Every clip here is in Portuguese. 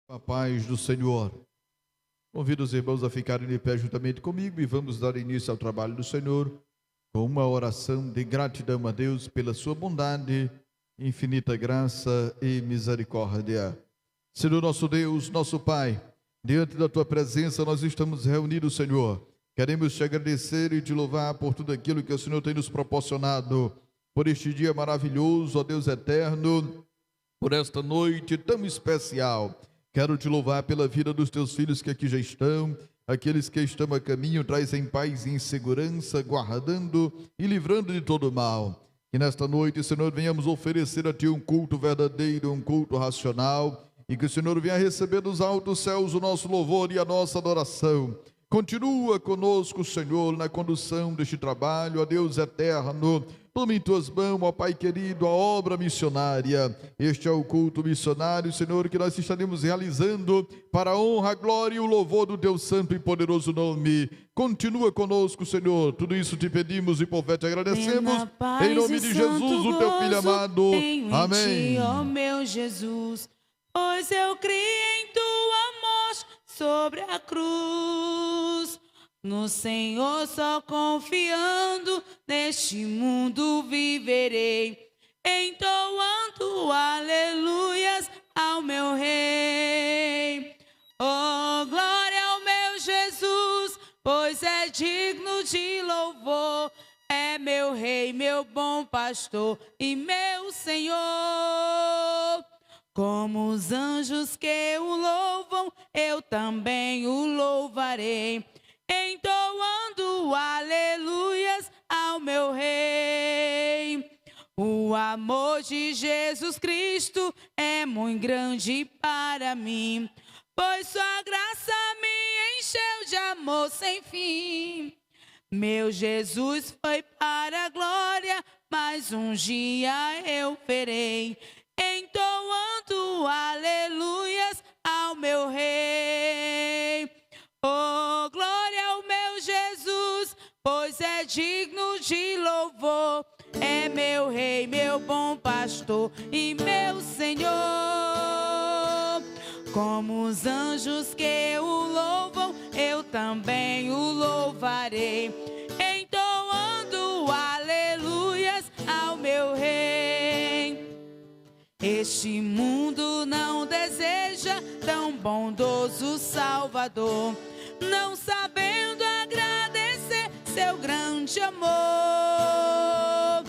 A paz do Senhor. Convido os irmãos a ficarem de pé juntamente comigo e vamos dar início ao trabalho do Senhor com uma oração de gratidão a Deus pela sua bondade, infinita graça e misericórdia. Senhor nosso Deus, nosso Pai, diante da tua presença nós estamos reunidos, Senhor. Queremos te agradecer e te louvar por tudo aquilo que o Senhor tem nos proporcionado, por este dia maravilhoso, ó Deus eterno, por esta noite tão especial. Quero te louvar pela vida dos teus filhos que aqui já estão, aqueles que estão a caminho, traz em paz e em segurança, guardando e livrando de todo mal. Que nesta noite, Senhor, venhamos oferecer a Ti um culto verdadeiro, um culto racional, e que o Senhor venha receber dos altos céus o nosso louvor e a nossa adoração. Continua conosco, Senhor, na condução deste trabalho, ó Deus eterno. Tome em tuas mãos, ó Pai querido, a obra missionária. Este é o culto missionário, Senhor, que nós estaremos realizando para a honra, a glória e o louvor do teu santo e poderoso nome. Continua conosco, Senhor. Tudo isso te pedimos e por fé te agradecemos. Em nome de Jesus, o teu Filho amado. Amém. Ó meu Jesus, pois eu criei em tua morte sobre a cruz. No Senhor só confiando, neste mundo viverei, entoando aleluias ao meu Rei. Oh, glória ao meu Jesus, pois é digno de louvor. É meu Rei, meu bom pastor e meu Senhor. Como os anjos que o louvam, eu também o louvarei, entoando aleluias ao meu Rei. O amor de Jesus Cristo é muito grande para mim, pois sua graça me encheu de amor sem fim. Meu Jesus foi para a glória, mas um dia eu verei, entoando aleluias ao meu Rei. Oh, glória ao meu Jesus, pois é digno de louvor. É meu Rei, meu bom pastor e meu Senhor. Como os anjos que o louvam, eu também o louvarei, entoando aleluias ao meu Rei. Este mundo não deseja tão bondoso Salvador, não sabendo agradecer seu grande amor.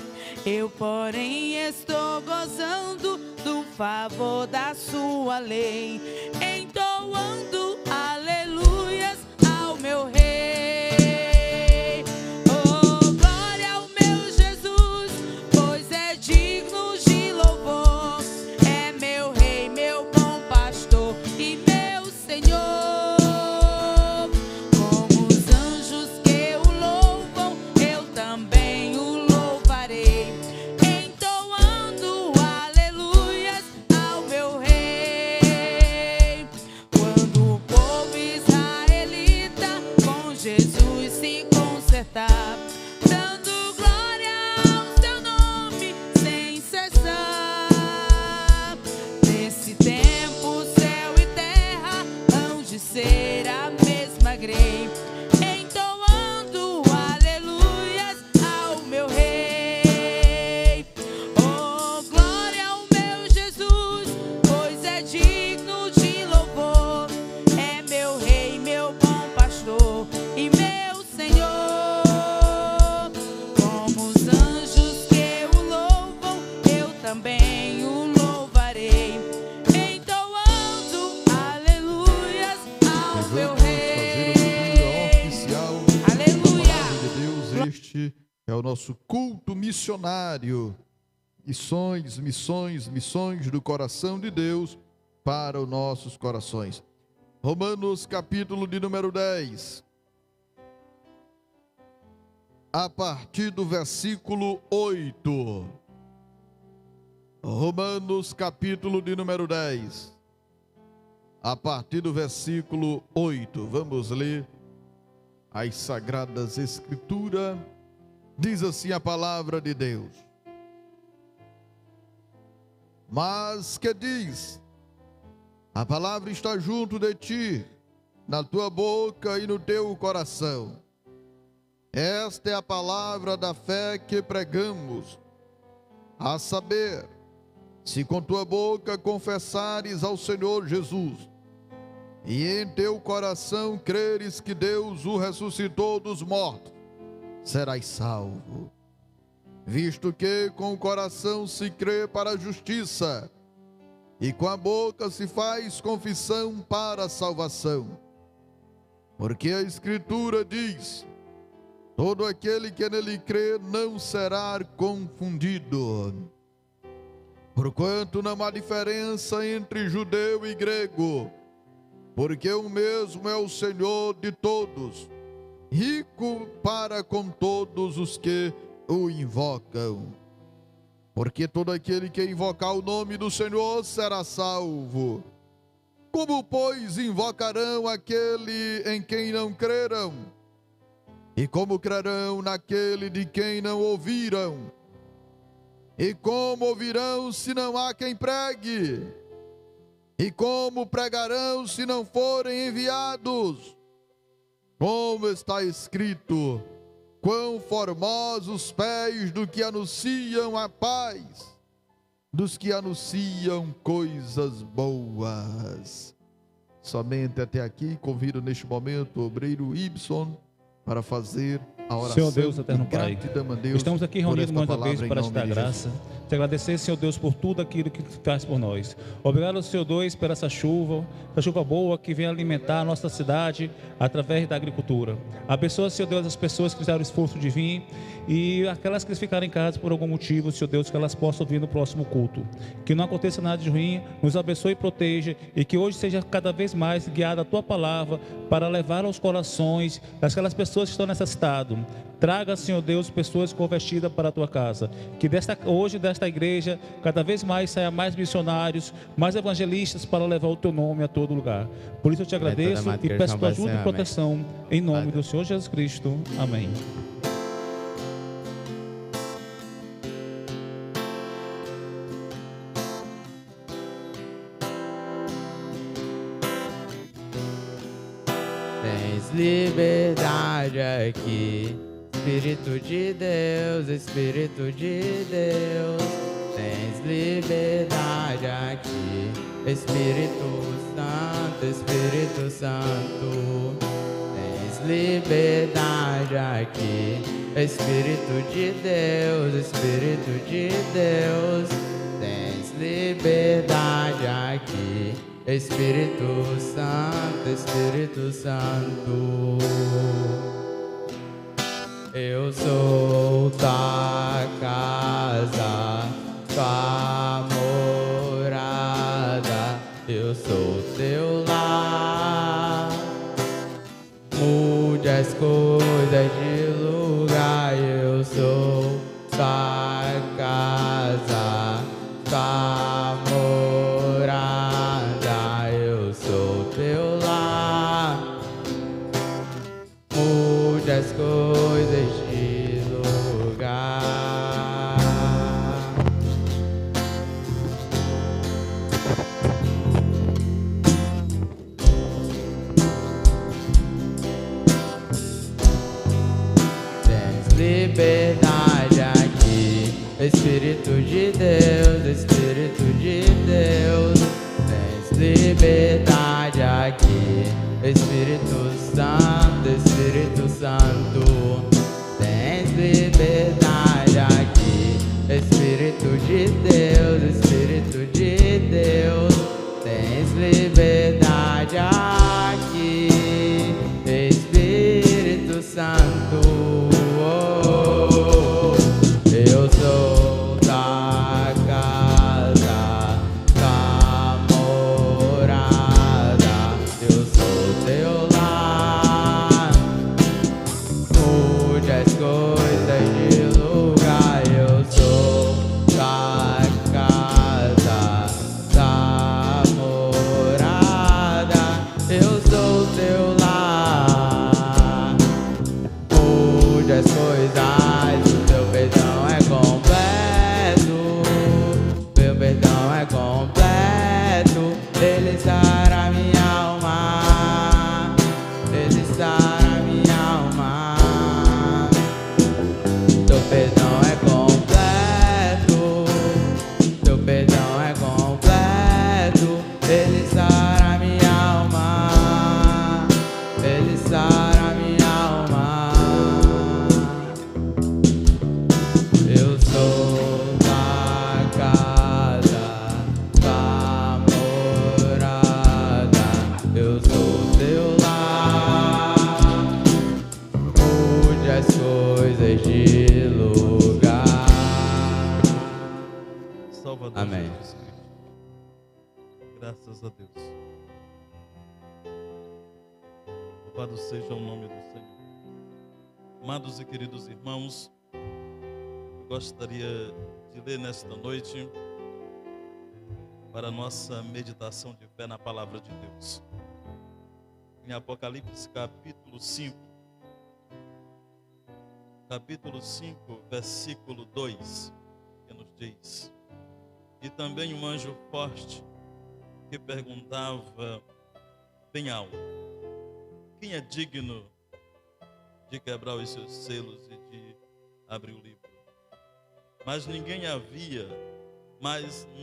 Eu, porém, estou gozando do favor da sua lei, entoando aleluias ao meu Rei. Oh, glória ao meu Jesus, pois é digno de louvor. É meu Rei, meu bom pastor e meu Senhor. Como os anjos que o louvam, eu também o louvarei, entoando aleluias ao meu Rei. Quando o povo israelita com Jesus se consertar, dando glória ao seu nome sem cessar, nesse tempo céu e terra hão de ser a mesma grei, entoando aleluias ao meu Rei. Oh, glória ao meu Jesus, pois é digno de louvor. É meu Rei, meu bom pastor e meu Senhor. Como os anjos que o louvam, eu também o louvarei, entoando aleluias ao meu Vamos fazer a leitura Rei. oficial da Aleluia. palavra de Deus. Este é o nosso culto missionário. Missões, missões, missões do coração de Deus para os nossos corações. Romanos capítulo de número 10. A partir do versículo 8. Romanos capítulo de número 10. A partir do versículo 8. Vamos ler as Sagradas Escrituras. Diz assim a palavra de Deus. Mas que diz A palavra está junto de ti, na tua boca e no teu coração. Esta é a palavra da fé que pregamos, a saber, se com tua boca confessares ao Senhor Jesus, e em teu coração creres que Deus o ressuscitou dos mortos, serás salvo. Visto que com o coração se crê para a justiça, e com a boca se faz confissão para a salvação. Porque a Escritura diz: todo aquele que nele crê não será confundido. Porquanto não há diferença entre judeu e grego, porque o mesmo é o Senhor de todos, rico para com todos os que o invocam. Porque todo aquele que invocar o nome do Senhor será salvo. Como, pois, invocarão aquele em quem não creram? E como crerão naquele de quem não ouviram? E como ouvirão se não há quem pregue? E como pregarão se não forem enviados? Como está escrito: quão formosos pés do que anunciam a paz, dos que anunciam coisas boas. Somente até aqui. Convido neste momento o obreiro Ibson para fazer a oração. Senhor Deus, eterno Pai, Deus, estamos aqui reunidos mais uma vez para te dar graça, Jesus. te agradecer, Senhor Deus, por tudo aquilo que tu faz por nós. Obrigado, Senhor Deus, por essa chuva boa que vem alimentar a nossa cidade através da agricultura. Abençoa, Senhor Deus, as pessoas que fizeram o esforço de vir e aquelas que ficaram em casa por algum motivo, Senhor Deus, que elas possam vir no próximo culto. Que não aconteça nada de ruim, nos abençoe e proteja, e que hoje seja cada vez mais guiada a Tua palavra para levar aos corações daquelas pessoas que estão necessitadas. Traga, Senhor Deus, pessoas convertidas para a Tua casa. Que hoje desta igreja cada vez mais saia mais missionários, mais evangelistas para levar o Teu nome a todo lugar. Por isso eu te agradeço e peço Tua ajuda e proteção em nome do Senhor Jesus Cristo. Amém. Tens liberdade aqui, Espírito de Deus, Espírito de Deus. Tens liberdade aqui, Espírito Santo, Espírito Santo. Tens liberdade aqui, Espírito de Deus, Espírito de Deus. Tens liberdade aqui, Espírito Santo, Espírito Santo. Eu sou tua casa, tua morada, eu sou teu lar. Mude as coisas de lugar, eu sou tua casa, tua morada, eu sou teu lar. Mude as coisas de lugar. Tens liberdade aqui, Espírito de Deus, Espírito de Deus. Tens liberdade aqui, Espírito Santo, Espírito Santo. Tens liberdade aqui, Espírito de Deus, Espírito de Deus. Tens liberdade aqui, Espírito Santo. Eu sou da casa, da morada, eu sou teu lar. Mude as coisas de lugar, eu sou da casa, da morada. deste lugar. Salvador Amém. Jesus Cristo. Graças a Deus. Louvado seja o nome do Senhor. Amados e queridos irmãos, eu gostaria de ler nesta noite para a nossa meditação de fé na palavra de Deus. Em Apocalipse capítulo 5. Capítulo 5, versículo 2, que nos diz: e também um anjo forte que perguntava bem alto: quem é digno de quebrar os seus selos e de abrir o livro? Mas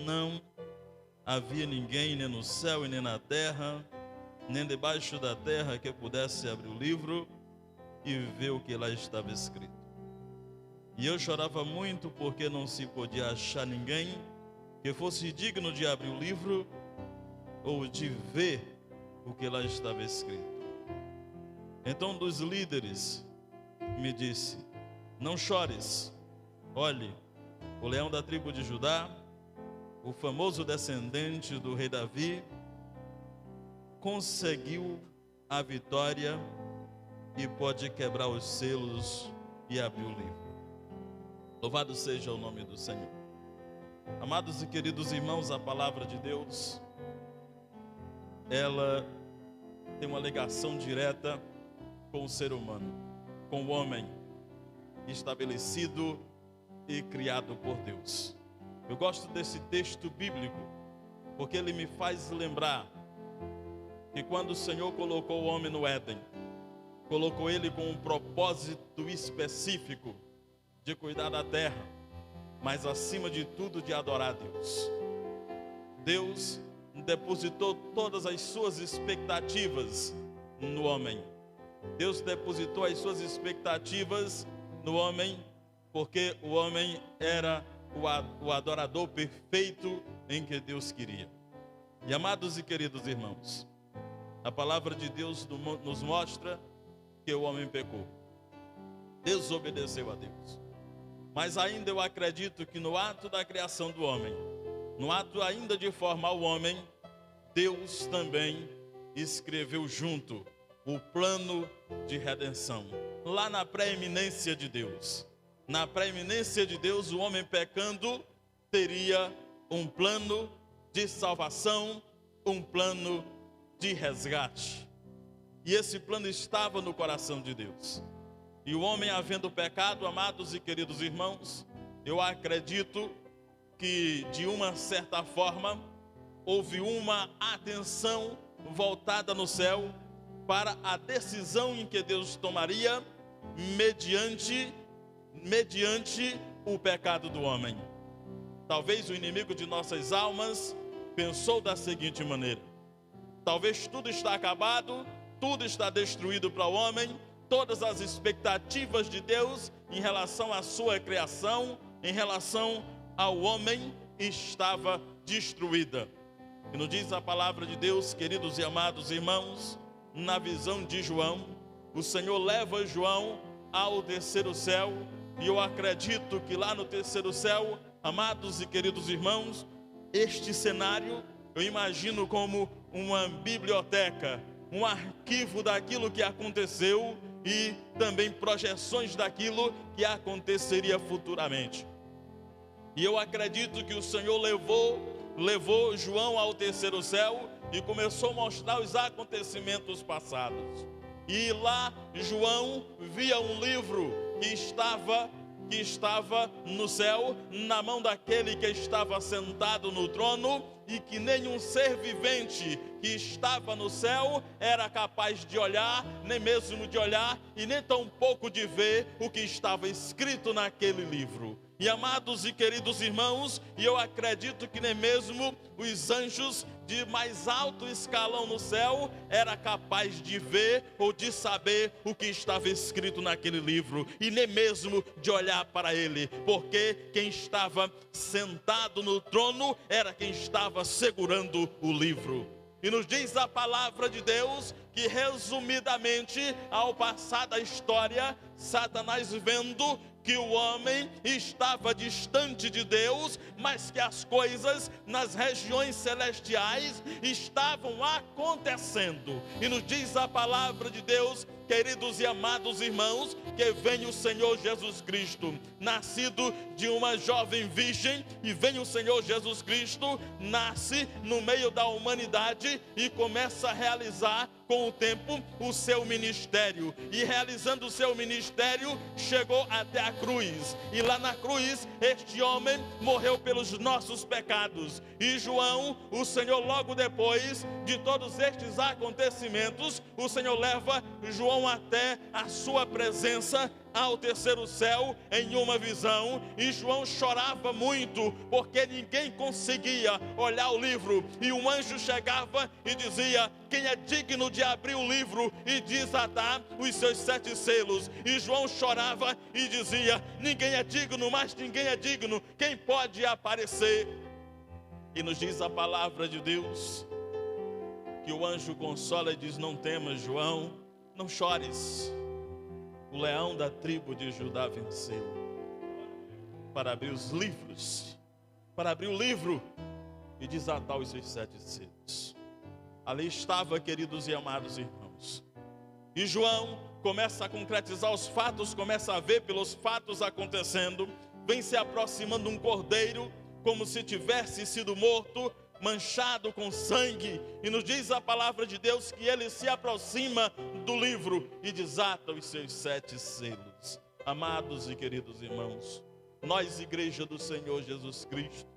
não havia ninguém, nem no céu e nem na terra, nem debaixo da terra, que pudesse abrir o livro e ver o que lá estava escrito. E eu chorava muito, porque não se podia achar ninguém que fosse digno de abrir o livro ou de ver o que lá estava escrito. Então um dos líderes me disse: não chores, olhe, o leão da tribo de Judá, o famoso descendente do rei Davi, conseguiu a vitória e pode quebrar os selos e abrir o livro. Louvado seja o nome do Senhor. Amados e queridos irmãos, a palavra de Deus, ela tem uma ligação direta com o ser humano, com o homem estabelecido e criado por Deus. Eu gosto desse texto bíblico porque ele me faz lembrar que quando o Senhor colocou o homem no Éden, colocou ele com um propósito específico de cuidar da terra, mas acima de tudo de adorar a Deus. Deus depositou todas as suas expectativas no homem. Deus depositou as suas expectativas no homem, porque o homem era o adorador perfeito em que Deus queria. E amados e queridos irmãos, a palavra de Deus nos mostra que o homem pecou, desobedeceu a Deus. Mas ainda eu acredito que no ato da criação do homem, no ato ainda de formar o homem, Deus também escreveu junto o plano de redenção. Lá na pré-eminência de Deus. Na pré-eminência de Deus, o homem pecando teria um plano de salvação, um plano de resgate. E esse plano estava no coração de Deus. E o homem, havendo pecado, amados e queridos irmãos, eu acredito que de uma certa forma houve uma atenção voltada no céu para a decisão em que Deus tomaria mediante o pecado do homem. Talvez o inimigo de nossas almas pensou da seguinte maneira: talvez tudo está acabado, tudo está destruído para o homem, todas as expectativas de Deus em relação à sua criação, em relação ao homem, estava destruída. E nos diz a palavra de Deus, queridos e amados irmãos, na visão de João, o Senhor leva João ao terceiro céu, e eu acredito que lá no terceiro céu, amados e queridos irmãos, este cenário eu imagino como uma biblioteca, um arquivo daquilo que aconteceu e também projeções daquilo que aconteceria futuramente. E eu acredito que o Senhor levou João ao terceiro céu e começou a mostrar os acontecimentos passados. E lá João via um livro que estava no céu, na mão daquele que estava sentado no trono, e que nenhum ser vivente que estava no céu era capaz de olhar, nem mesmo de olhar, e nem tão pouco de ver o que estava escrito naquele livro. E amados e queridos irmãos, e eu acredito que nem mesmo os anjos de mais alto escalão no céu era capaz de ver ou de saber o que estava escrito naquele livro, e nem mesmo de olhar para ele, porque quem estava sentado no trono era quem estava segurando o livro. E nos diz a palavra de Deus que, resumidamente, ao passar da história, Satanás, vendo que o homem estava distante de Deus, mas que as coisas nas regiões celestiais estavam acontecendo. E nos diz a palavra de Deus, queridos e amados irmãos, que vem o Senhor Jesus Cristo, nascido de uma jovem virgem, e vem o Senhor Jesus Cristo, nasce no meio da humanidade e começa a realizar com o tempo o seu ministério. E realizando o seu ministério, chegou até a cruz. E lá na cruz, este homem morreu pelos nossos pecados. E João, o Senhor, logo depois de todos estes acontecimentos, o Senhor leva João até a sua presença, ao terceiro céu, em uma visão. E João chorava muito, porque ninguém conseguia olhar o livro, e um anjo chegava e dizia: quem é digno de abrir o livro e desatar os seus 7 selos? E João chorava e dizia: ninguém é digno, mas ninguém é digno, quem pode aparecer? E nos diz a palavra de Deus que o anjo consola e diz: não temas, João, não chores. O leão da tribo de Judá venceu. Para abrir os livros, para abrir o livro e desatar os seus 7 selos. Ali estava, queridos e amados irmãos. E João começa a concretizar os fatos, começa a ver pelos fatos acontecendo. Vem se aproximando um cordeiro, como se tivesse sido morto, manchado com sangue, e nos diz a palavra de Deus que ele se aproxima do livro e desata os seus 7 selos. Amados e queridos irmãos, nós, igreja do Senhor Jesus Cristo,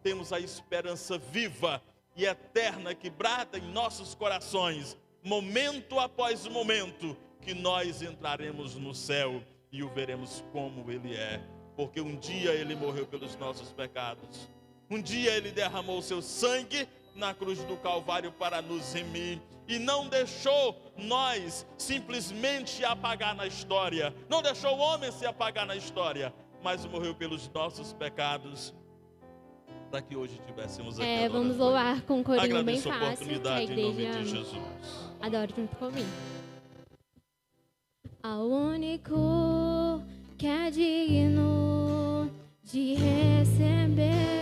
temos a esperança viva e eterna que brada em nossos corações, momento após momento, que nós entraremos no céu e o veremos como ele é, porque um dia ele morreu pelos nossos pecados. Um dia ele derramou o seu sangue na cruz do Calvário para nos remir. E não deixou nós simplesmente apagar na história. Não deixou o homem se apagar na história. Mas morreu pelos nossos pecados, para que hoje tivéssemos aqui. Vamos louvar com um corinho bem fácil. Agradeço a oportunidade em nome de Jesus. Adoro junto comigo. Ao único que é digno de receber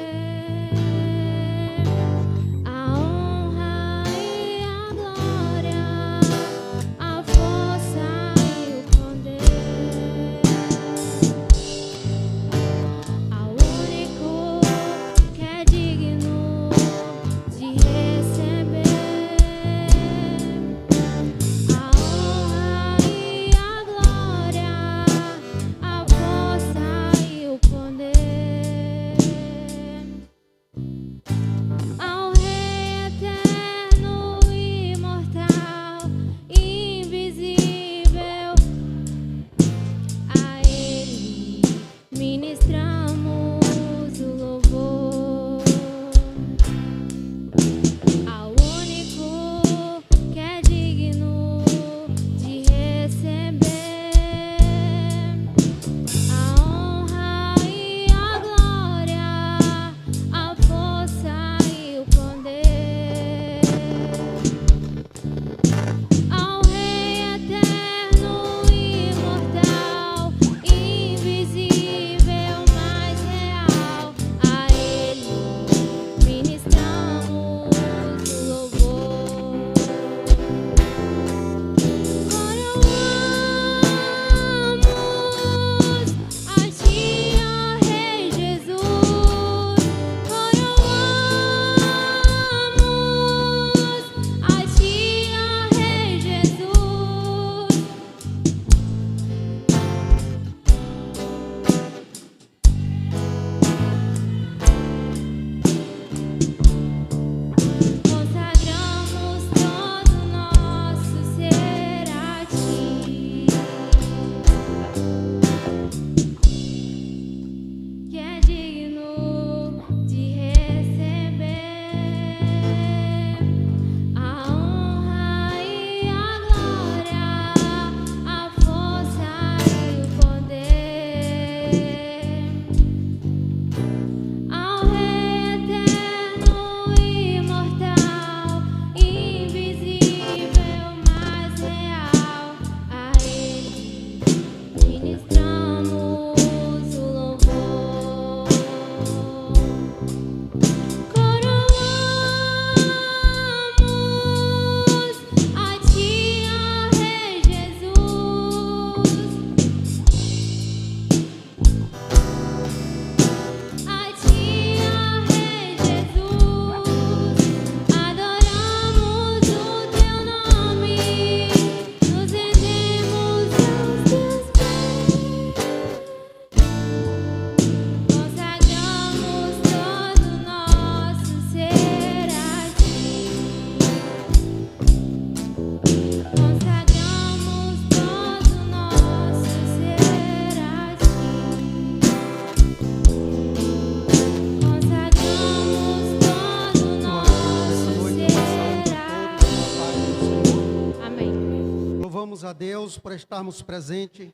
louvamos a Deus por estarmos presentes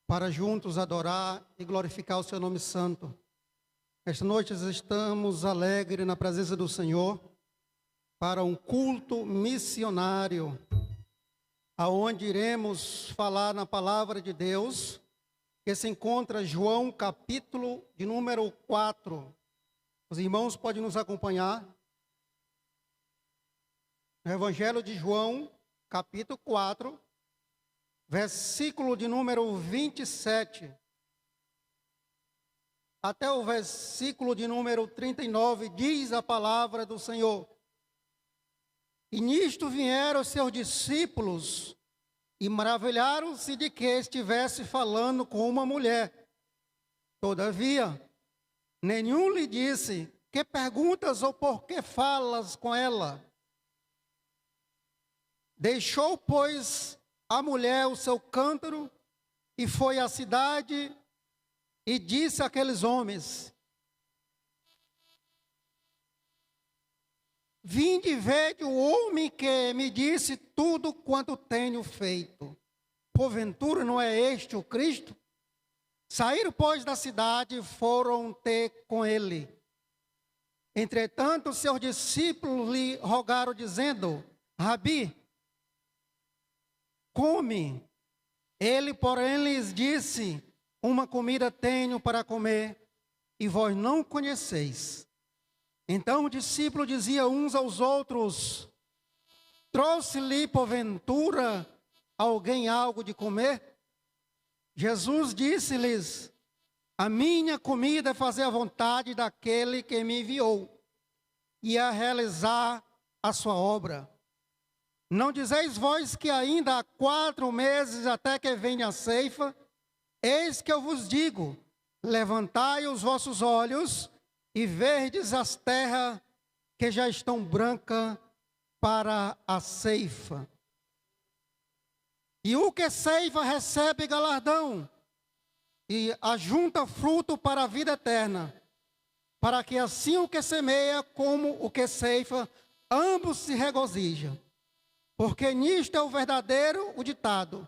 para juntos adorar e glorificar o seu nome santo. Esta noite estamos alegres na presença do Senhor para um culto missionário, aonde iremos falar na palavra de Deus, que se encontra em João capítulo de número 4. Os irmãos podem nos acompanhar. No Evangelho de João, capítulo 4, versículo de número 27, até o versículo de número 39, diz a palavra do Senhor: E nisto vieram os seus discípulos, e maravilharam-se de que estivesse falando com uma mulher. Todavia, nenhum lhe disse: Que perguntas ou por que falas com ela? Deixou, pois, a mulher o seu cântaro e foi à cidade e disse àqueles homens: Vinde e vede o homem que me disse tudo quanto tenho feito. Porventura não é este o Cristo? Saíram, pois, da cidade e foram ter com ele. Entretanto, seus discípulos lhe rogaram, dizendo: Rabi, come. Ele, porém, lhes disse: Uma comida tenho para comer, e vós não conheceis. Então o discípulo dizia uns aos outros: Trouxe-lhe, porventura, alguém algo de comer? Jesus disse-lhes: A minha comida é fazer a vontade daquele que me enviou, e a realizar a sua obra. Não dizeis vós que ainda há 4 meses até que venha a ceifa? Eis que eu vos digo: levantai os vossos olhos e verdes as terras que já estão brancas para a ceifa. E o que ceifa recebe galardão, e ajunta fruto para a vida eterna, para que assim o que semeia como o que ceifa, ambos se regozijam. Porque nisto é o verdadeiro o ditado,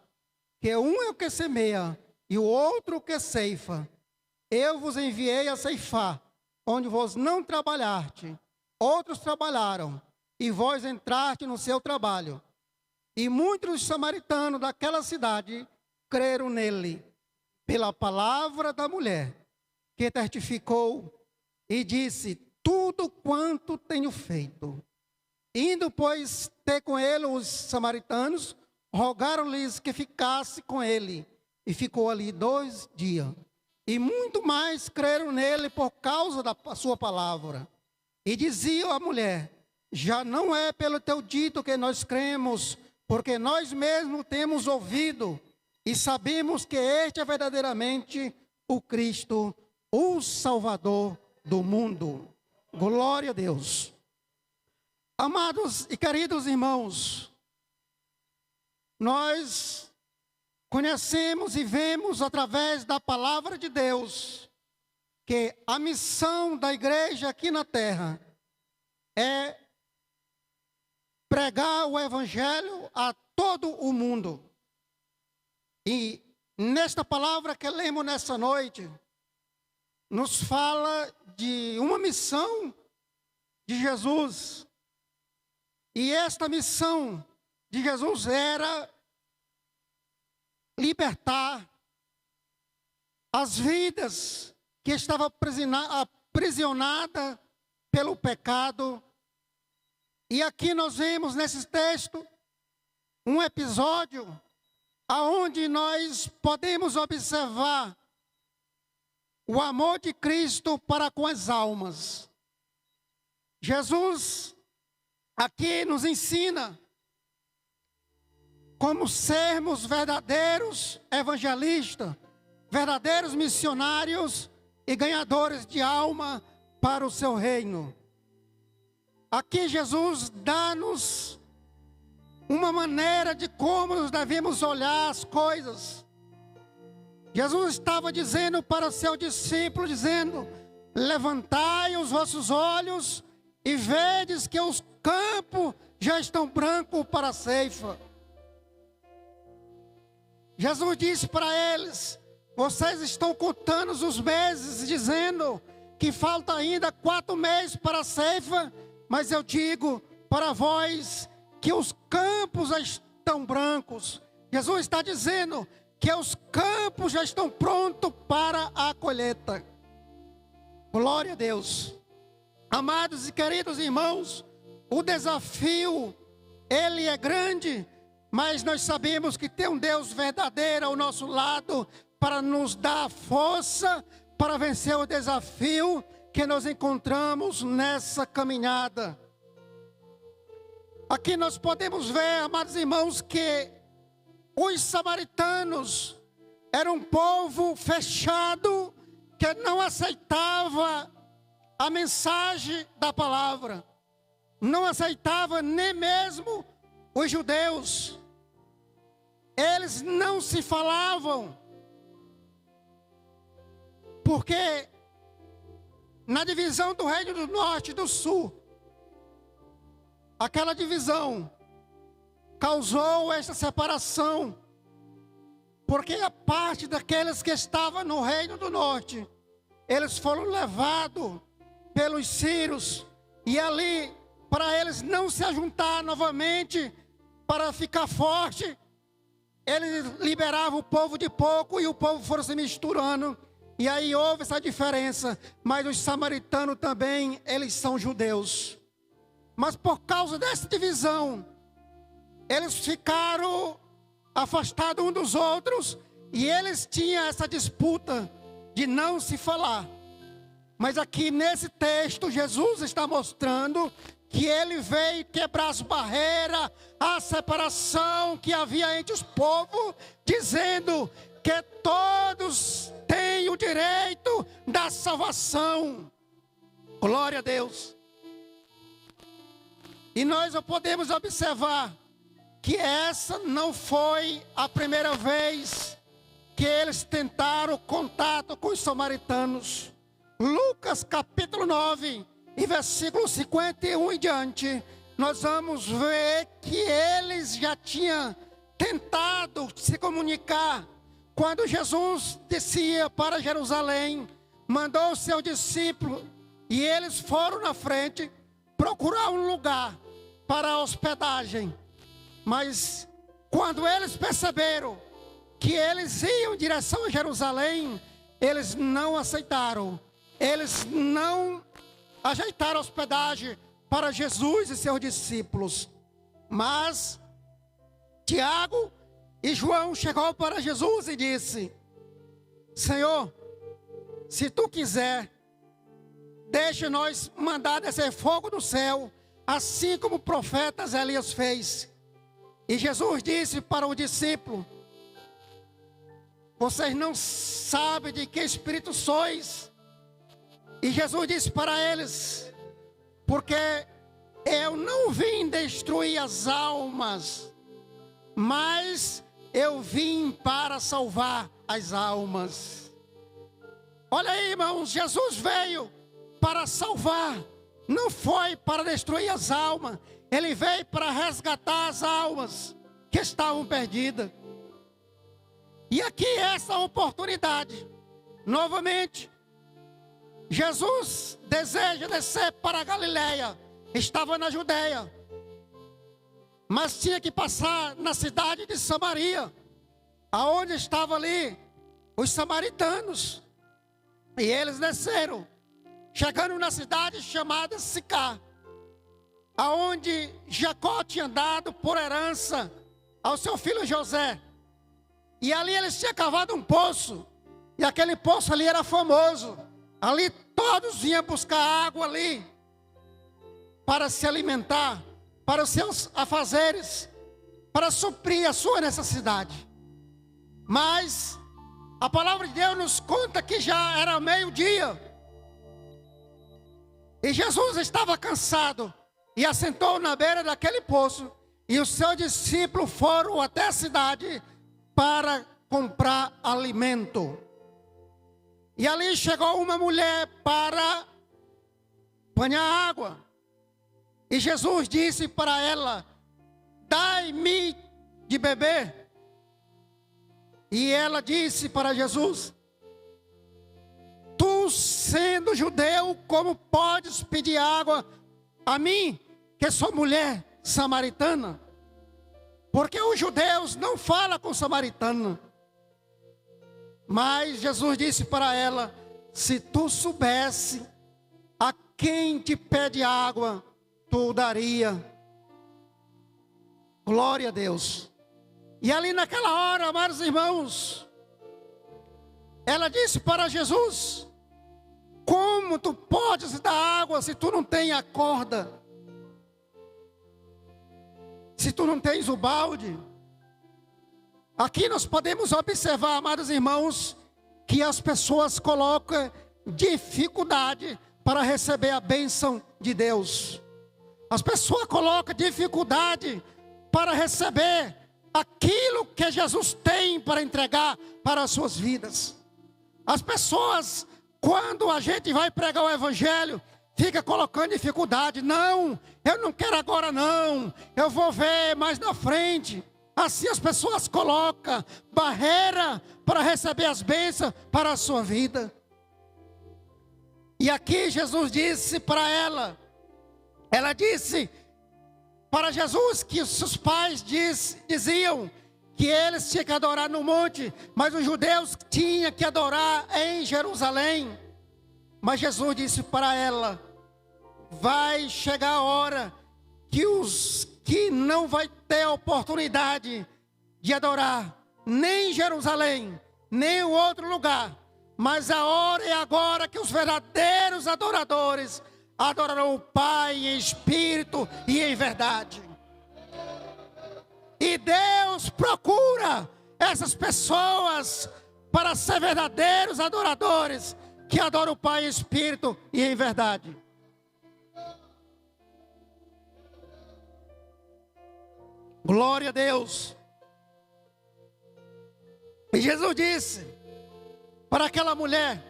que um é o que semeia e o outro o que ceifa. Eu vos enviei a ceifar, onde vós não trabalhaste, outros trabalharam, e vós entraste no seu trabalho. E muitos dos samaritanos daquela cidade creram nele, pela palavra da mulher, que testificou e disse: Tudo quanto tenho feito. Indo, pois, ter com ele os samaritanos, rogaram-lhes que ficasse com ele. E ficou ali 2 dias. E muito mais creram nele por causa da sua palavra. E diziam à mulher: Já não é pelo teu dito que nós cremos, porque nós mesmos temos ouvido e sabemos que este é verdadeiramente o Cristo, o Salvador do mundo. Glória a Deus. Amados e queridos irmãos, nós conhecemos e vemos através da palavra de Deus que a missão da igreja aqui na terra é pregar o evangelho a todo o mundo. E nesta palavra que lemos nessa noite, nos fala de uma missão de Jesus. E esta missão de Jesus era libertar as vidas que estavam aprisionadas pelo pecado. E aqui nós vemos nesse texto um episódio aonde nós podemos observar o amor de Cristo para com as almas. Jesus aqui nos ensina como sermos verdadeiros evangelistas, verdadeiros missionários e ganhadores de alma para o seu reino. Aqui Jesus dá-nos uma maneira de como nós devemos olhar as coisas. Jesus estava dizendo para o seu discípulo, dizendo: levantai os vossos olhos e vedes que os campos já estão brancos para a ceifa. Jesus disse para eles: vocês estão contando os meses, dizendo que falta ainda 4 meses para a ceifa, mas eu digo para vós que os campos já estão brancos. Jesus está dizendo que os campos já estão prontos para a colheita. Glória a Deus. Amados e queridos irmãos, o desafio, ele é grande, mas nós sabemos que tem um Deus verdadeiro ao nosso lado para nos dar força para vencer o desafio que nós encontramos nessa caminhada. Aqui nós podemos ver, amados irmãos, que os samaritanos eram um povo fechado que não aceitava a mensagem da palavra, não aceitava nem mesmo os judeus. Eles não se falavam, porque na divisão do reino do norte e do sul, aquela divisão causou esta separação, porque a parte daqueles que estavam no reino do norte, eles foram levados pelos sírios, e ali, para eles não se ajuntar novamente, para ficar forte, eles liberavam o povo de pouco, e o povo foram se misturando, e aí houve essa diferença. Mas os samaritanos também, eles são judeus. Mas por causa dessa divisão, eles ficaram afastados uns dos outros, e eles tinham essa disputa de não se falar. Mas aqui nesse texto, Jesus está mostrando que ele veio quebrar as barreiras, a separação que havia entre os povos, dizendo que todos têm o direito da salvação. Glória a Deus. E nós podemos observar que essa não foi a primeira vez que eles tentaram contato com os samaritanos. Lucas capítulo 9, e versículo 51 em diante, nós vamos ver que eles já tinham tentado se comunicar. Quando Jesus descia para Jerusalém, mandou o seu discípulo, e eles foram na frente procurar um lugar para hospedagem. Mas quando eles perceberam que eles iam em direção a Jerusalém, eles não aceitaram. Eles não ajeitaram a hospedagem para Jesus e seus discípulos. Mas Tiago e João chegou para Jesus e disse: Senhor, se tu quiser, deixa nós mandar descer fogo do céu, assim como o profeta Elias fez. E Jesus disse para o discípulo: vocês não sabem de que espírito sois. E Jesus disse para eles: porque eu não vim destruir as almas, mas eu vim para salvar as almas. Olha aí, irmãos, Jesus veio para salvar, não foi para destruir as almas. Ele veio para resgatar as almas que estavam perdidas. E aqui essa oportunidade, novamente, Jesus deseja descer para a Galileia. Estava na Judeia, mas tinha que passar na cidade de Samaria, aonde estavam ali os samaritanos. E eles desceram, chegando na cidade chamada Sicá, aonde Jacó tinha dado por herança ao seu filho José. E ali eles tinham cavado um poço, e aquele poço ali era famoso. Ali todos iam buscar água ali, para se alimentar, para os seus afazeres, para suprir a sua necessidade. Mas a palavra de Deus nos conta que já era meio-dia, e Jesus estava cansado, e assentou na beira daquele poço, e os seus discípulos foram até a cidade para comprar alimento. E ali chegou uma mulher para apanhar água. E Jesus disse para ela: dai-me de beber. E ela disse para Jesus: tu sendo judeu, como podes pedir água a mim, que sou mulher samaritana? Porque os judeus não falam com samaritano. Mas Jesus disse para ela: se tu soubesse a quem te pede água, tu daria. Glória a Deus. E ali naquela hora, amados irmãos, ela disse para Jesus: como tu podes dar água se tu não tens a corda? Se tu não tens o balde? Aqui nós podemos observar, amados irmãos, que as pessoas colocam dificuldade para receber a bênção de Deus. As pessoas colocam dificuldade para receber aquilo que Jesus tem para entregar para as suas vidas. As pessoas, quando a gente vai pregar o evangelho, fica colocando dificuldade. Não, eu não quero agora não, eu vou ver mais na frente. Assim as pessoas colocam barreira para receber as bênçãos para a sua vida. E aqui Jesus disse para ela, ela disse para Jesus que os seus pais diziam que eles tinham que adorar no monte, mas os judeus tinham que adorar em Jerusalém. Mas Jesus disse para ela: vai chegar a hora que os que não vai ter a oportunidade de adorar nem em Jerusalém, nem em outro lugar, mas a hora é agora que os verdadeiros adoradores adorarão o Pai em espírito e em verdade. E Deus procura essas pessoas para ser verdadeiros adoradores, que adoram o Pai em espírito e em verdade. Glória a Deus. E Jesus disse para aquela mulher: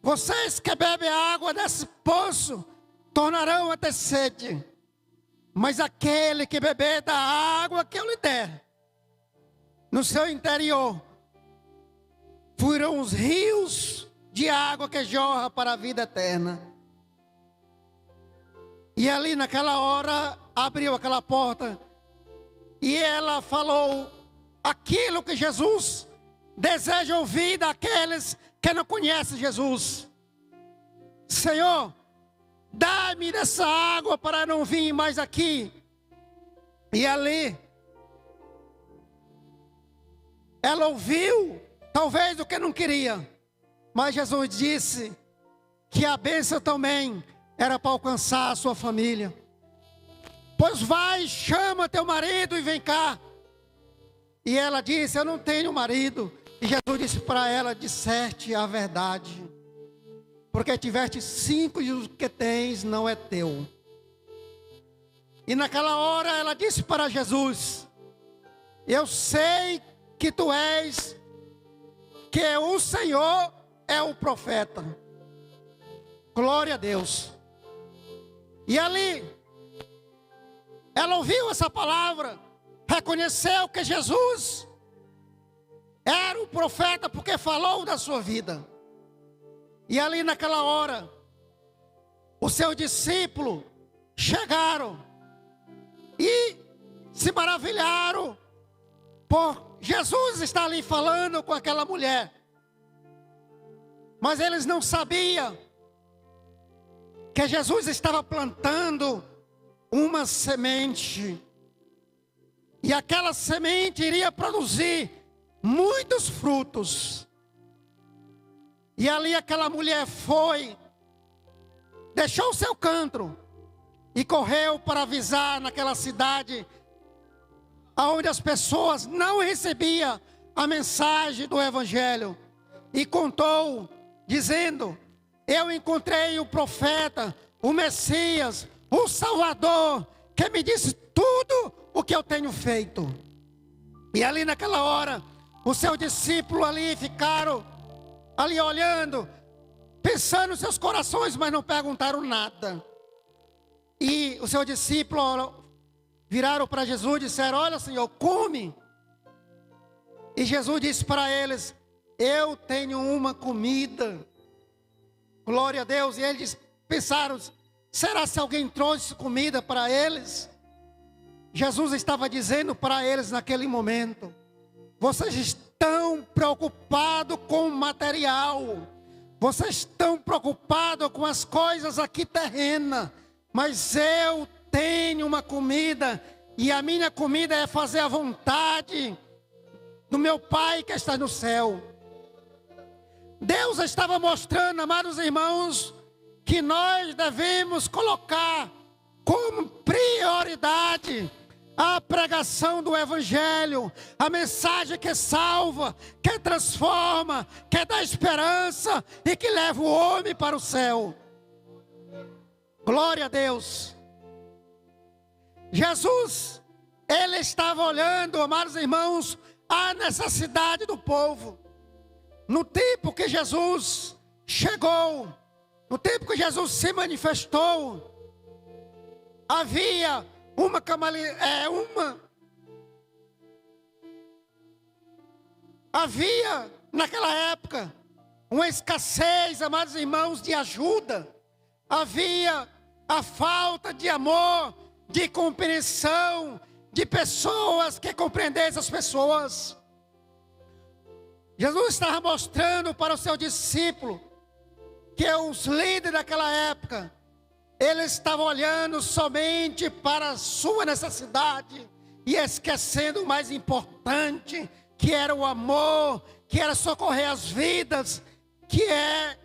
vocês que bebem a água desse poço tornarão a ter sede, mas aquele que beber da água que eu lhe der, no seu interior fluirão os rios de água que jorra para a vida eterna. E ali naquela hora abriu aquela porta e ela falou aquilo que Jesus deseja ouvir daqueles que não conhecem Jesus: Senhor, dá-me dessa água para não vir mais aqui. E ali ela ouviu talvez o que não queria, mas Jesus disse que a bênção também era para alcançar a sua família. Pois vai, chama teu marido e vem cá. E ela disse: eu não tenho marido. E Jesus disse para ela: disseste a verdade, porque tiveste 5 e o que tens não é teu. E naquela hora ela disse para Jesus: eu sei que tu és, que o Senhor é o profeta. Glória a Deus. E ali ela ouviu essa palavra, reconheceu que Jesus era o profeta porque falou da sua vida. E ali naquela hora os seus discípulos chegaram e se maravilharam por Jesus estar ali falando com aquela mulher. Mas eles não sabiam que Jesus estava plantando uma semente, e aquela semente iria produzir muitos frutos. E ali aquela mulher foi, deixou o seu canto e correu para avisar naquela cidade onde as pessoas não recebiam a mensagem do evangelho, e contou dizendo: eu encontrei o profeta, o Messias, o Salvador, que me disse tudo o que eu tenho feito. E ali naquela hora os seus discípulos ali ficaram ali olhando, pensando nos seus corações, mas não perguntaram nada. E os seus discípulos viraram para Jesus e disseram: olha, Senhor, come. E Jesus disse para eles: eu tenho uma comida. Glória a Deus. E eles pensaram: será se alguém trouxe comida para eles? Jesus estava dizendo para eles naquele momento: vocês estão preocupados com o material, vocês estão preocupados com as coisas aqui terrenas, mas eu tenho uma comida, e a minha comida é fazer a vontade do meu Pai que está no céu. Deus estava mostrando, amados irmãos, que nós devemos colocar como prioridade a pregação do Evangelho, a mensagem que salva, que transforma, que dá esperança e que leva o homem para o céu. Glória a Deus. Jesus, ele estava olhando, amados irmãos, a necessidade do povo. No tempo que Jesus chegou, no tempo que Jesus se manifestou, havia havia naquela época uma escassez, amados irmãos, de ajuda. Havia a falta de amor, de compreensão, de pessoas que compreendessem as pessoas. Jesus estava mostrando para o seu discípulo que os líderes daquela época, eles estavam olhando somente para a sua necessidade e esquecendo o mais importante, que era o amor, que era socorrer as vidas, que é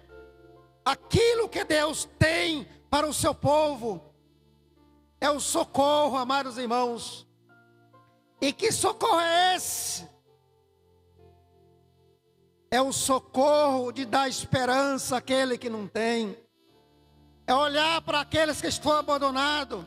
aquilo que Deus tem para o seu povo. É o socorro, amados irmãos. E que socorro é esse? É o socorro de dar esperança àquele que não tem. É olhar para aqueles que estão abandonados.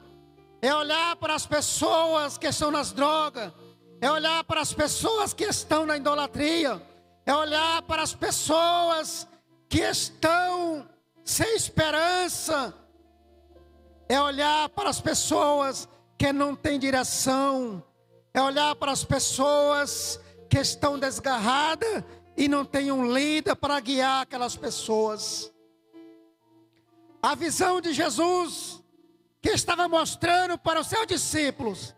É olhar para as pessoas que estão nas drogas. É olhar para as pessoas que estão na idolatria. É olhar para as pessoas que estão sem esperança. É olhar para as pessoas que não têm direção. É olhar para as pessoas que estão desgarradas e não têm um líder para guiar aquelas pessoas. A visão de Jesus, que estava mostrando para os seus discípulos,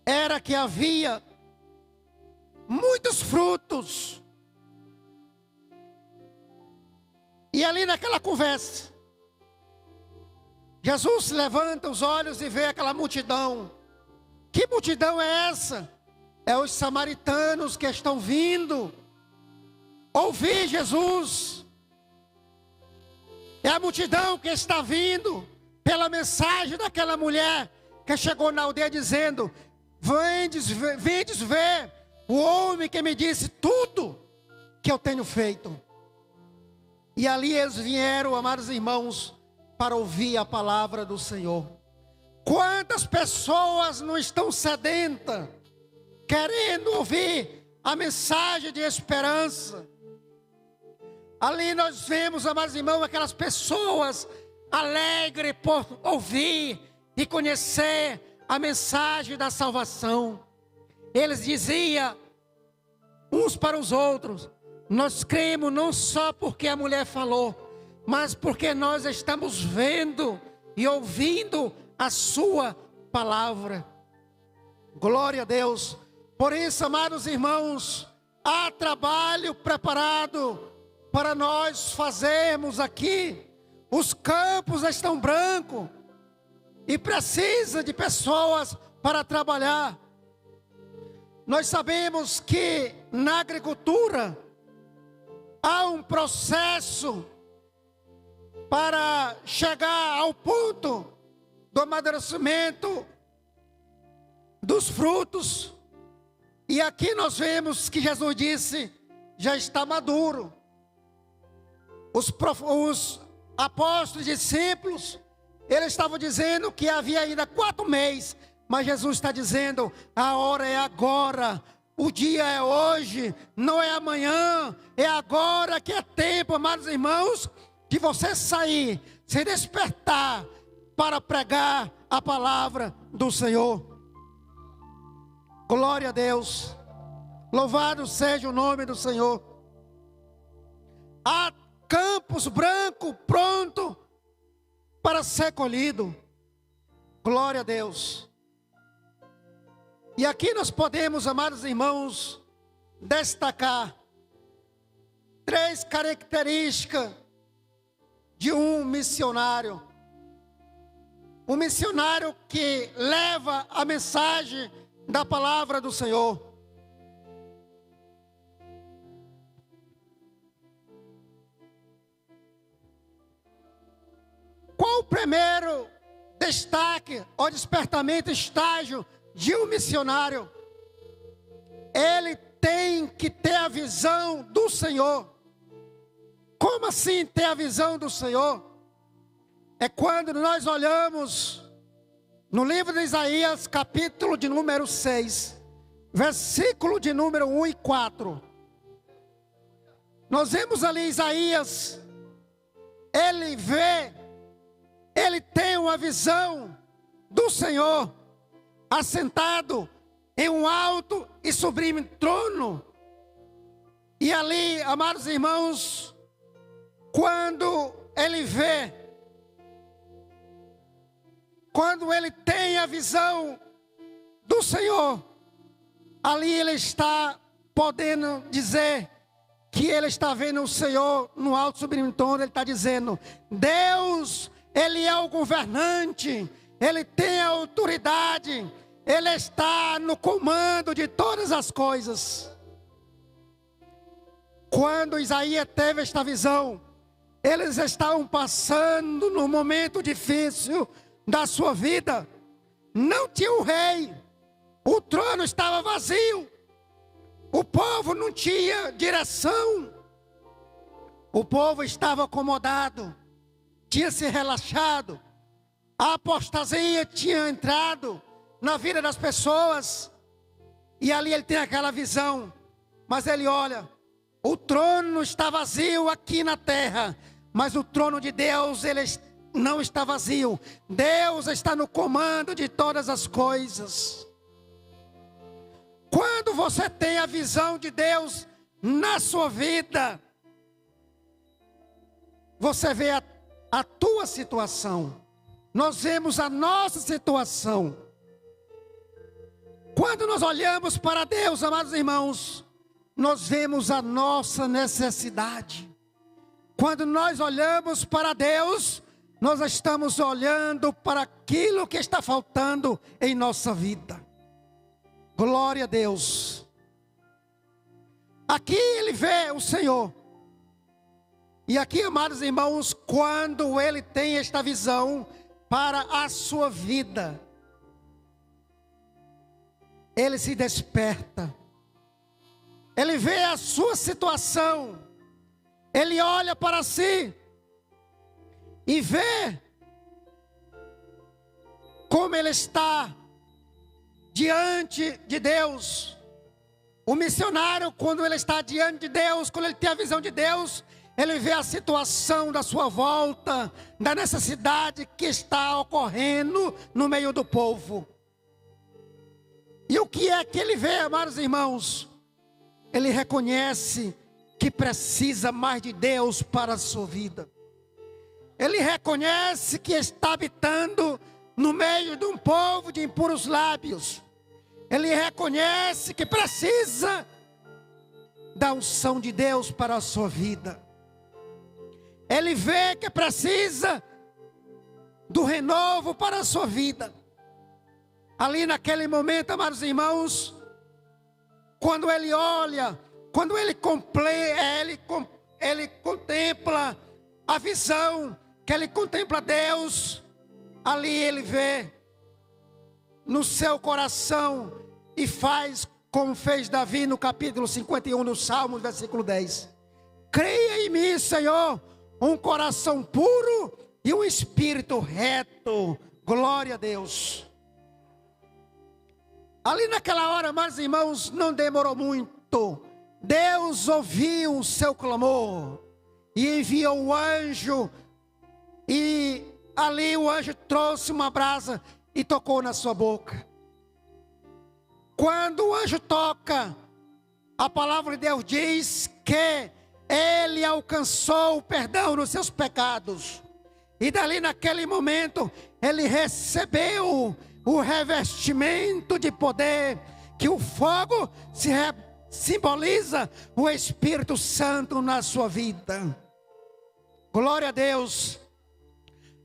era que havia muitos frutos. E ali naquela conversa, Jesus levanta os olhos e vê aquela multidão. Que multidão é essa? É os samaritanos que estão vindo ouvir Jesus. É a multidão que está vindo pela mensagem daquela mulher que chegou na aldeia dizendo: vendes ver o homem que me disse tudo que eu tenho feito. E ali eles vieram, amados irmãos, para ouvir a palavra do Senhor. Quantas pessoas não estão sedentas, querendo ouvir a mensagem de esperança? Ali nós vemos, amados irmãos, aquelas pessoas alegres por ouvir e conhecer a mensagem da salvação. Eles diziam uns para os outros: nós cremos não só porque a mulher falou, mas porque nós estamos vendo e ouvindo a sua palavra. Glória a Deus. Por isso, amados irmãos, há trabalho preparado para nós fazermos aqui. Os campos estão brancos e precisa de pessoas para trabalhar. Nós sabemos que na agricultura há um processo para chegar ao ponto do amadurecimento dos frutos. E aqui nós vemos que Jesus disse: já está maduro. Os apóstolos e discípulos, eles estavam dizendo que havia ainda 4 meses. Mas Jesus está dizendo: a hora é agora. O dia é hoje, não é amanhã. É agora que é tempo, amados irmãos, de você sair, se despertar para pregar a palavra do Senhor. Glória a Deus. Louvado seja o nome do Senhor. Há campos brancos pronto para ser colhido. Glória a Deus. E aqui nós podemos, amados irmãos, destacar 3 características de um missionário. Um missionário que leva a mensagem da palavra do Senhor. Qual o primeiro destaque ou despertamento, estágio de um missionário? Ele tem que ter a visão do Senhor. Como assim ter a visão do Senhor? É quando nós olhamos no livro de Isaías, capítulo de número 6, versículo de número 1 e 4. Nós vemos ali Isaías, ele tem uma visão do Senhor, assentado em um alto e sublime trono. E ali, amados irmãos, quando ele tem a visão do Senhor, ali ele está podendo dizer que ele está vendo o Senhor no alto sublime trono. Ele está dizendo: Deus, Ele é o governante, Ele tem a autoridade, Ele está no comando de todas as coisas. Quando Isaías teve esta visão, eles estavam passando num momento difícil da sua vida. Não tinha um rei, o trono estava vazio, o povo não tinha direção, o povo estava acomodado, tinha se relaxado, a apostasia tinha entrado na vida das pessoas, e ali ele tem aquela visão. Mas ele olha, o trono está vazio aqui na terra, mas o trono de Deus, ele não está vazio. Deus está no comando de todas as coisas. Quando você tem a visão de Deus na sua vida, você vê a tua situação. Nós vemos a nossa situação. Quando nós olhamos para Deus, amados irmãos, nós vemos a nossa necessidade. Quando nós olhamos para Deus, nós estamos olhando para aquilo que está faltando em nossa vida. Glória a Deus. Aqui ele vê o Senhor. E aqui, amados irmãos, quando ele tem esta visão para a sua vida, ele se desperta. Ele vê a sua situação. Ele olha para si e vê como ele está diante de Deus. O missionário, quando ele está diante de Deus, quando ele tem a visão de Deus, ele vê a situação da sua volta, da necessidade que está ocorrendo no meio do povo. E o que é que ele vê, amados irmãos? Ele reconhece que precisa mais de Deus para a sua vida. Ele reconhece que está habitando no meio de um povo de impuros lábios. Ele reconhece que precisa da unção de Deus para a sua vida. Ele vê que precisa do renovo para a sua vida. Ali naquele momento, amados irmãos, quando ele olha, quando ele contempla a visão, que ele contempla Deus, ali ele vê no seu coração e faz como fez Davi no capítulo 51 do Salmo, versículo 10. Cria em mim, Senhor, um coração puro e um espírito reto. Glória a Deus. Ali naquela hora, meus irmãos, não demorou muito. Deus ouviu o seu clamor e enviou um anjo. E ali o anjo trouxe uma brasa e tocou na sua boca. quando o anjo toca, a palavra de Deus diz que ele alcançou o perdão dos seus pecados. E dali naquele momento, ele recebeu o revestimento de poder, que o fogo simboliza o Espírito Santo na sua vida. Glória a Deus.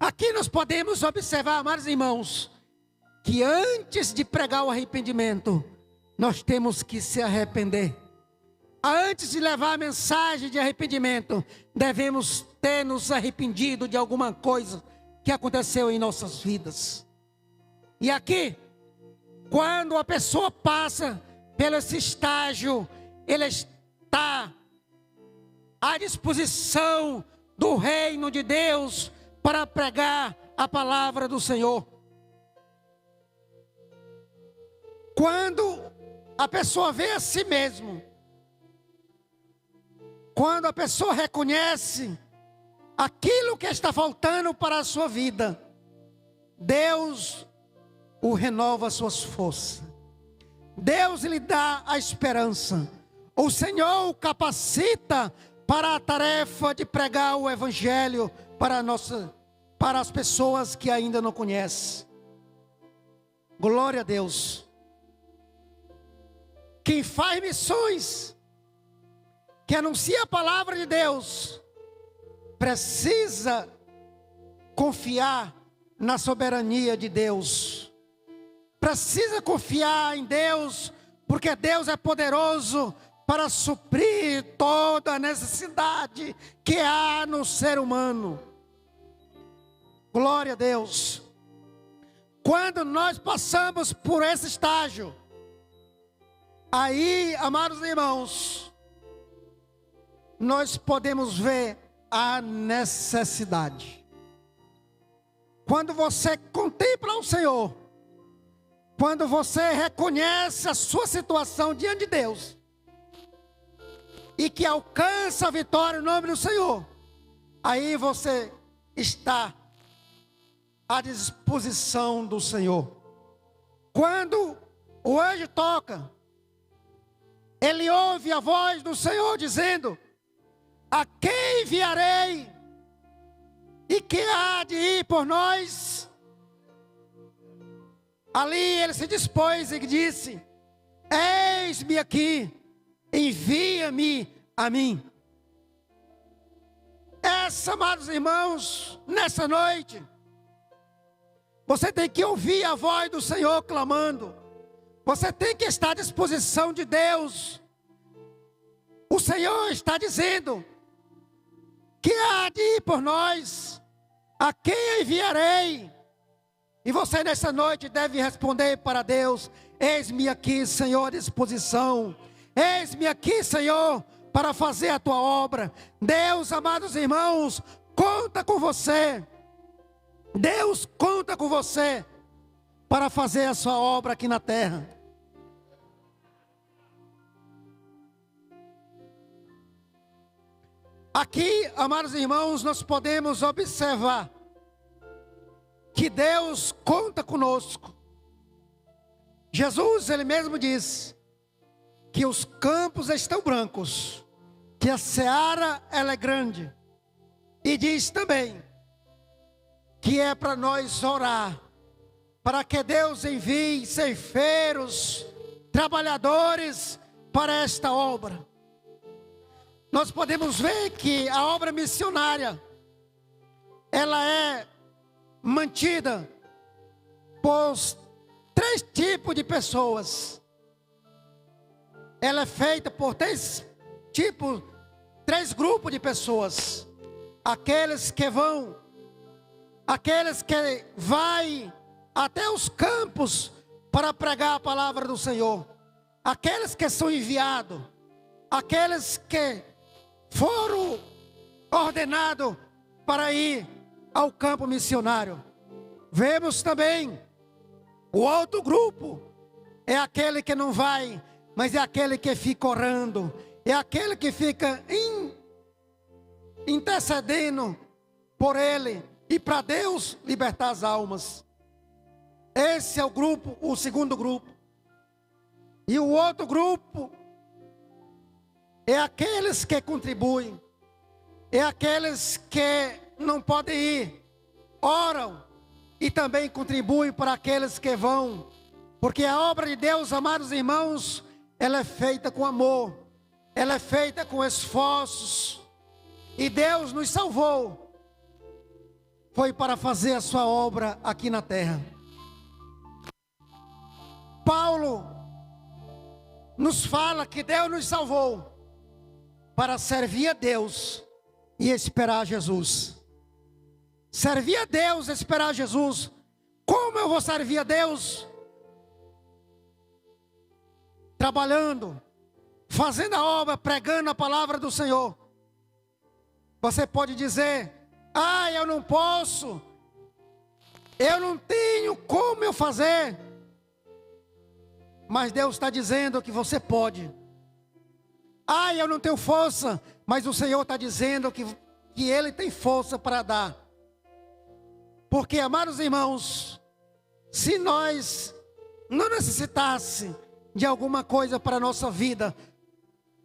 Aqui nós podemos observar, amados irmãos, que antes de pregar o arrependimento, nós temos que se arrepender. Antes de levar a mensagem de arrependimento, devemos ter nos arrependido de alguma coisa que aconteceu em nossas vidas. E aqui, quando a pessoa passa pelo esse estágio, ele está à disposição do reino de Deus para pregar a palavra do Senhor. Quando a pessoa vê a si mesmo, quando a pessoa reconhece aquilo que está faltando para a sua vida, Deus o renova as suas forças. Deus lhe dá a esperança. O Senhor o capacita para a tarefa de pregar o Evangelho para as pessoas que ainda não conhecem. Glória a Deus. Quem faz missões, que anuncia a palavra de Deus, precisa confiar na soberania de Deus. Precisa confiar em Deus, porque Deus é poderoso para suprir toda a necessidade que há no ser humano. Glória a Deus. Quando nós passamos por esse estágio, aí, amados irmãos, nós podemos ver a necessidade. Quando você contempla o Senhor, quando você reconhece a sua situação diante de Deus, e que alcança a vitória no nome do Senhor, aí você está à disposição do Senhor. Quando o anjo toca, ele ouve a voz do Senhor dizendo: a quem enviarei? E que há de ir por nós? Ali ele se dispôs e disse: eis-me aqui, envia-me a mim. Amados irmãos, nessa noite, você tem que ouvir a voz do Senhor clamando. Você tem que estar à disposição de Deus. O Senhor está dizendo que há de ir por nós. A quem enviarei? E você nessa noite deve responder para Deus: eis-me aqui, Senhor, à disposição. Eis-me aqui, Senhor, para fazer a tua obra. Deus, amados irmãos, conta com você. Deus conta com você para fazer a sua obra aqui na terra. Aqui, amados irmãos, nós podemos observar que Deus conta conosco. Jesus, ele mesmo diz que os campos estão brancos, que a seara ela é grande. E diz também que é para nós orar, para que Deus envie ceifeiros, trabalhadores para esta obra. Nós podemos ver que a obra missionária, ela é mantida por 3 tipos de pessoas. Ela é feita por 3 grupos de pessoas. Aqueles que vão até os campos para pregar a palavra do Senhor. Aqueles que são enviados. Aqueles que foram ordenados para ir ao campo missionário. Vemos também o outro grupo, é aquele que não vai, mas é aquele que fica orando, é aquele que fica intercedendo por ele e para Deus libertar as almas. Esse é o segundo grupo. E o outro grupo é aqueles que contribuem, é aqueles que não podem ir, oram e também contribuem para aqueles que vão. Porque a obra de Deus, amados irmãos, ela é feita com amor, ela é feita com esforços. E Deus nos salvou, foi para fazer a sua obra aqui na terra. Paulo nos fala que Deus nos salvou para servir a Deus e esperar Jesus. Servir a Deus, esperar Jesus. Como eu vou servir a Deus? Trabalhando, fazendo a obra, pregando a palavra do Senhor. Você pode dizer: ah, eu não posso, eu não tenho como eu fazer. Mas Deus está dizendo que você pode. Ah, eu não tenho força, mas o Senhor está dizendo que Ele tem força para dar. Porque, amados irmãos, se nós não necessitássemos de alguma coisa para a nossa vida,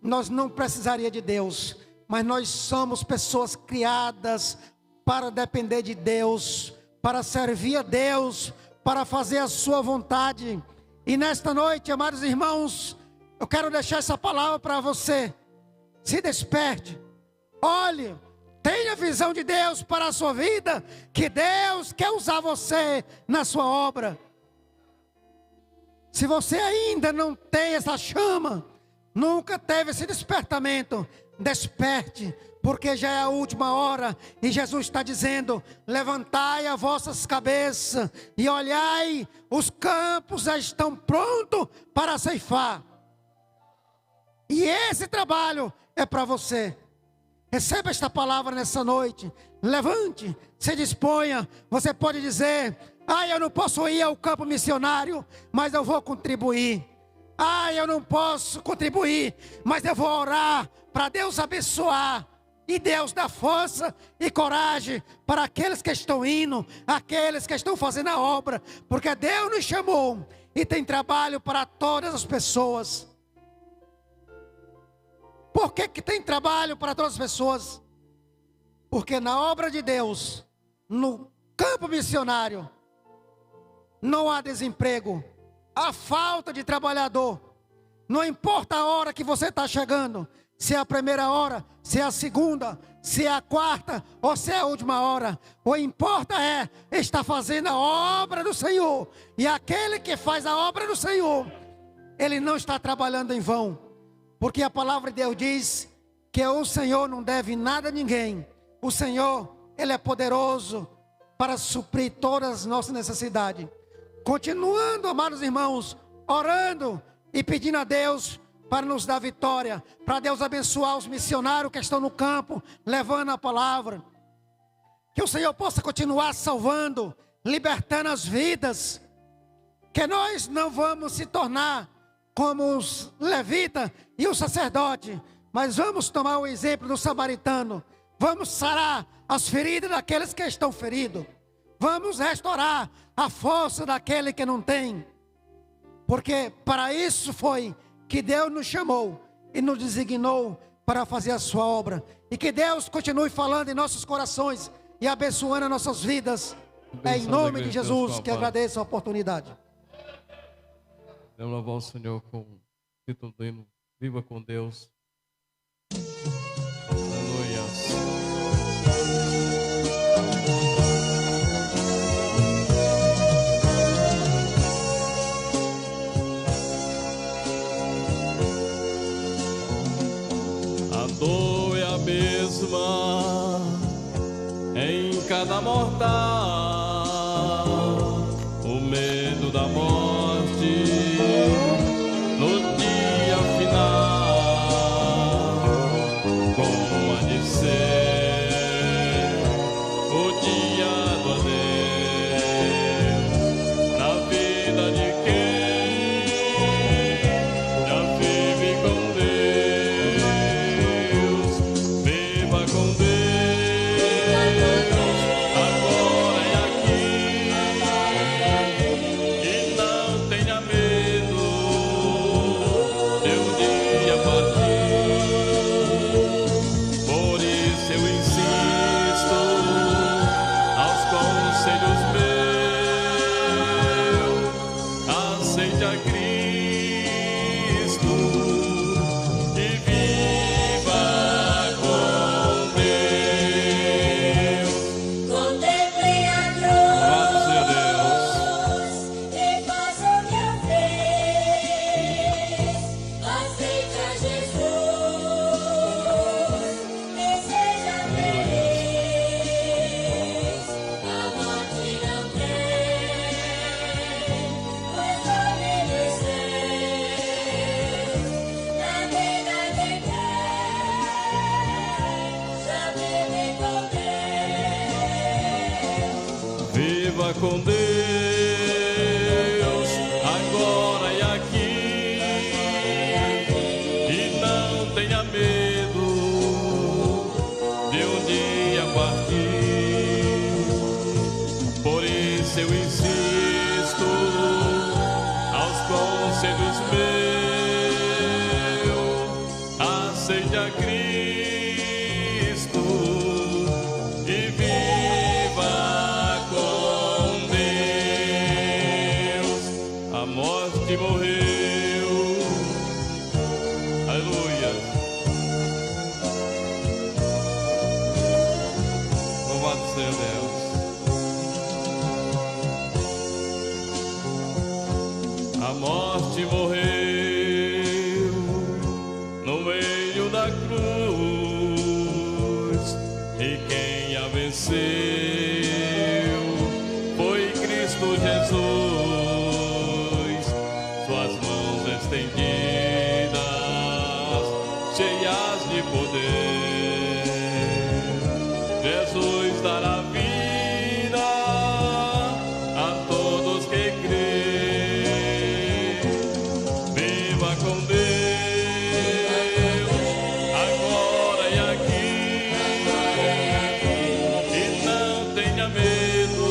nós não precisaríamos de Deus. Mas nós somos pessoas criadas para depender de Deus, para servir a Deus, para fazer a sua vontade. E nesta noite, amados irmãos, eu quero deixar essa palavra para você. Se desperte, olhe, tenha visão de Deus para a sua vida, que Deus quer usar você na sua obra. Se você ainda não tem essa chama, nunca teve esse despertamento, desperte, porque já é a última hora, e Jesus está dizendo: levantai as vossas cabeças e olhai, os campos já estão prontos para ceifar. E esse trabalho é para você. Receba esta palavra nessa noite. Levante, se disponha. Você pode dizer: ah, eu não posso ir ao campo missionário, mas eu vou contribuir. Ah, eu não posso contribuir, mas eu vou orar para Deus abençoar. E Deus dá força e coragem para aqueles que estão indo, aqueles que estão fazendo a obra. Porque Deus nos chamou e tem trabalho para todas as pessoas. Por que tem trabalho para todas as pessoas? Porque na obra de Deus, no campo missionário, não há desemprego, há falta de trabalhador. Não importa a hora que você está chegando, se é a primeira hora, se é a segunda, se é a quarta ou se é a última hora. O que importa é estar fazendo a obra do Senhor. E aquele que faz a obra do Senhor, ele não está trabalhando em vão. Porque a palavra de Deus diz que o Senhor não deve nada a ninguém. O Senhor, Ele é poderoso para suprir todas as nossas necessidades. Continuando, amados irmãos, orando e pedindo a Deus para nos dar vitória, para Deus abençoar os missionários que estão no campo, levando a palavra. Que o Senhor possa continuar salvando, libertando as vidas. Que nós não vamos se tornar como os levitas e o sacerdote, mas vamos tomar o exemplo do samaritano. Vamos sarar as feridas daqueles que estão feridos. Vamos restaurar a força daquele que não tem. Porque para isso foi que Deus nos chamou e nos designou para fazer a sua obra. E que Deus continue falando em nossos corações e abençoando as nossas vidas. É em nome de Jesus que agradeço a oportunidade. Vamos louvar o Senhor com o título do hino: Viva com Deus. Aleluia. A dor é a mesma em cada mortal, o medo da morte no dia final, como há de ser o dia do adeus na vida de quem já vive com Deus. Viva com Deus agora e aqui, e na com Deus, agora e aqui, e não tenha medo de um dia partir. Por isso eu insisto aos conselhos meus, aceite a Cristo e viva com Deus. A morte morreu, aleluia. Louvado seja Deus. A morte morreu no meio da cruz, e quem a venceu foi Cristo Jesus. Suas mãos estendidas, cheias de poder, Jesus dará vida a todos que crêem. Viva com Deus, agora e aqui, e não tenha medo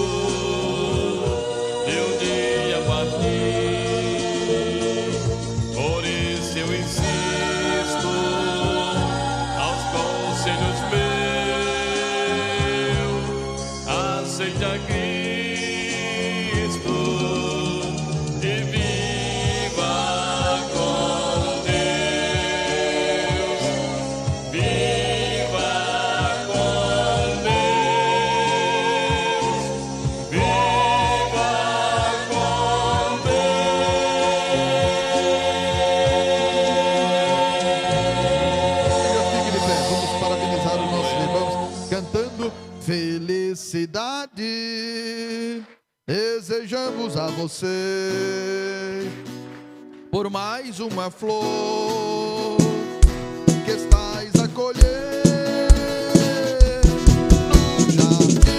de um dia partir. Por isso eu insisto aos conselhos meus, aceite a Cristo e viva com Deus. Viva com Deus. Viva com Fique de pé, vamos parabenizar os nossos irmãos cantando felicidade. Desejamos a você por mais uma flor que estais a colher no jardim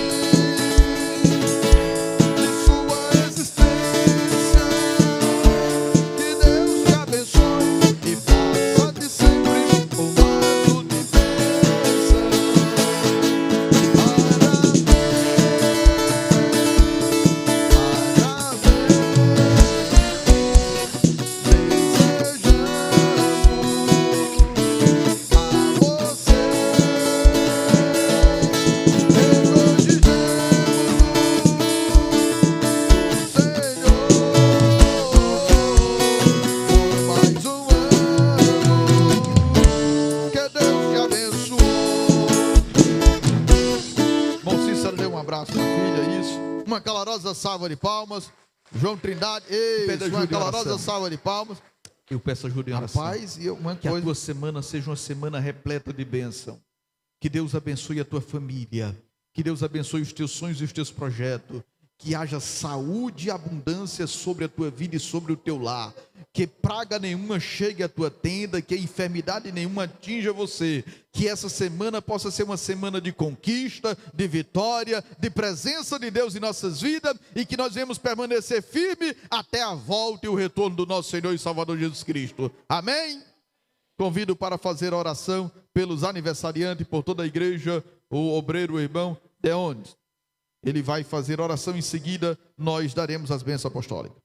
de sua existência. Que Deus te abençoe e faça de sempre um ano de bênção. Uma calorosa salva de palmas. João Trindade, uma calorosa salva de palmas. Eu peço ajuda em oração. Rapaz, e uma Que a coisa, tua semana seja uma semana repleta de bênção. Que Deus abençoe a tua família. Que Deus abençoe os teus sonhos e os teus projetos. Que haja saúde e abundância sobre a tua vida e sobre o teu lar. Que praga nenhuma chegue à tua tenda, que enfermidade nenhuma atinja você. Que essa semana possa ser uma semana de conquista, de vitória, de presença de Deus em nossas vidas, e que nós venhamos permanecer firme até a volta e o retorno do nosso Senhor e Salvador Jesus Cristo. Amém? Convido para fazer a oração pelos aniversariantes, por toda a igreja, o obreiro, o irmão Deones. Ele vai fazer oração, em seguida nós daremos as bênçãos apostólicas.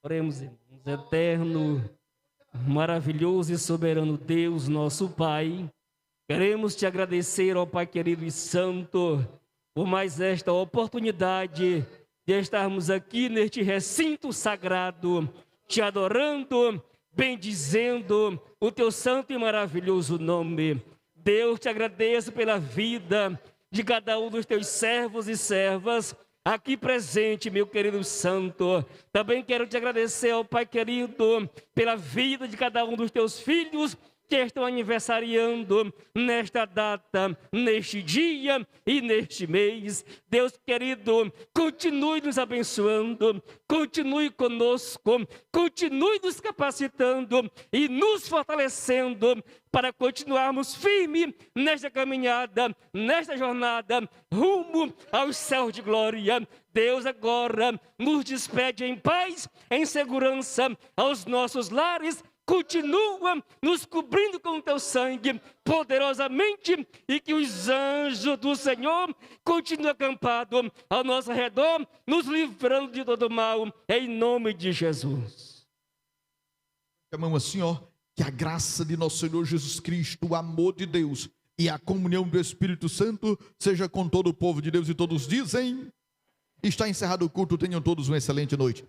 Oremos, irmãos. Eterno, maravilhoso e soberano Deus, nosso Pai, queremos te agradecer, ó Pai querido e santo, por mais esta oportunidade de estarmos aqui neste recinto sagrado, te adorando, bendizendo o teu santo e maravilhoso nome. Deus, te agradeço pela vida de cada um dos teus servos e servas aqui presente, meu querido santo. Também quero te agradecer, ó Pai querido, pela vida de cada um dos teus filhos que estão aniversariando nesta data, neste dia e neste mês. Deus querido, continue nos abençoando, continue conosco, continue nos capacitando e nos fortalecendo para continuarmos firmes nesta caminhada, nesta jornada, rumo aos céus de glória. Deus agora nos despede em paz, em segurança aos nossos lares. Continua nos cobrindo com o teu sangue poderosamente e que os anjos do Senhor continuem acampados ao nosso redor, nos livrando de todo mal, em nome de Jesus. Chamamos assim, ó, que a graça de nosso Senhor Jesus Cristo, o amor de Deus e a comunhão do Espírito Santo seja com todo o povo de Deus, e todos dizem: está encerrado o culto, tenham todos uma excelente noite.